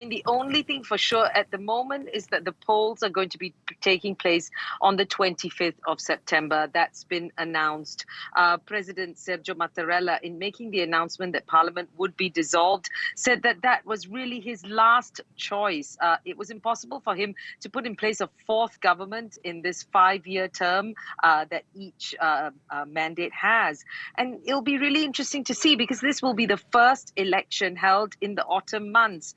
The only thing for sure at the moment is that the polls are going to be taking place on the 25th of September. That's been announced. President Sergio Mattarella, in making the announcement that Parliament would be dissolved, said that that was really his last choice. It was impossible for him to put in place a fourth government in this 5-year term that each mandate has. And it'll be really interesting to see, because this will be the first election held in the autumn months.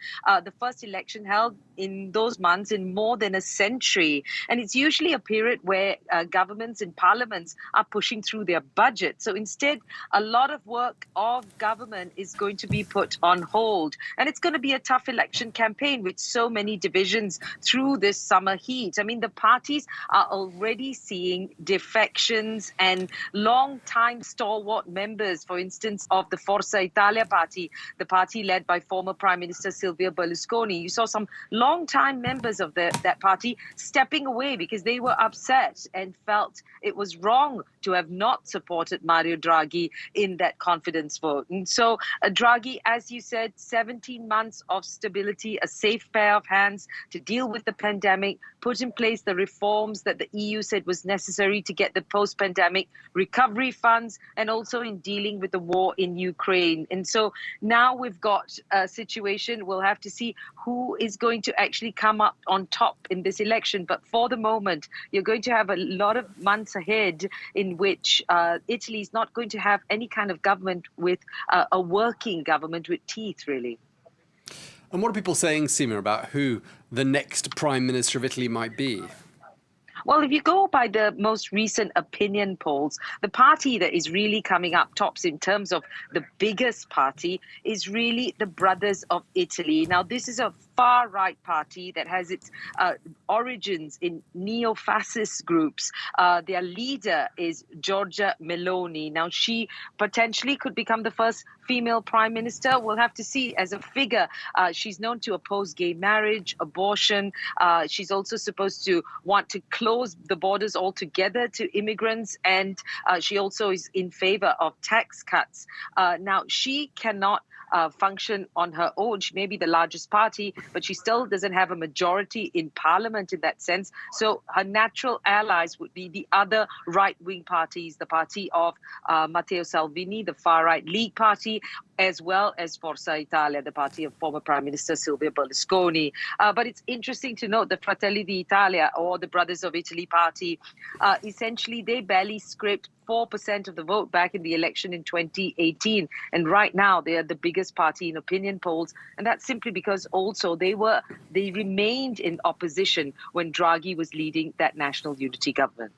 The first election held in those months in more than a century. And it's usually a period where governments and parliaments are pushing through their budget. So instead, a lot of work of government is going to be put on hold. And it's going to be a tough election campaign with so many divisions through this summer heat. I mean, the parties are already seeing defections and long-time stalwart members, for instance, of the Forza Italia party, the party led by former Prime Minister Silvio Berlusconi. You saw some long-time members of that party stepping away because they were upset and felt it was wrong to have not supported Mario Draghi in that confidence vote. And so Draghi, as you said, 17 months of stability, a safe pair of hands to deal with the pandemic, put in place the reforms that the EU said was necessary to get the post-pandemic recovery funds, and also in dealing with the war in Ukraine. And so now we've got a situation, we'll have to see who is going to actually come up on top in this election. But for the moment, you're going to have a lot of months ahead in which Italy is not going to have any kind of government with a working government with teeth, really. And what are people saying, Seema, about who the next Prime Minister of Italy might be? Well, if you go by the most recent opinion polls, the party that is really coming up tops in terms of the biggest party is really the Brothers of Italy. Now, this is a far-right party that has its origins in neo-fascist groups. Their leader is Giorgia Meloni. Now, she potentially could become the first female prime minister. We'll have to see. As a figure, she's known to oppose gay marriage, abortion. She's also supposed to want to close the borders altogether to immigrants, and she also is in favor of tax cuts. Now, she cannot function on her own. She may be the largest party, but she still doesn't have a majority in parliament in that sense. So her natural allies would be the other right-wing parties, the party of Matteo Salvini, the far-right League Party, as well as Forza Italia, the party of former Prime Minister Silvio Berlusconi. But it's interesting to note the Fratelli d'Italia, or the Brothers of Italy party, essentially they barely scraped 4% of the vote back in the election in 2018. And right now they are the biggest party in opinion polls. And that's simply because also they remained in opposition when Draghi was leading that national unity government.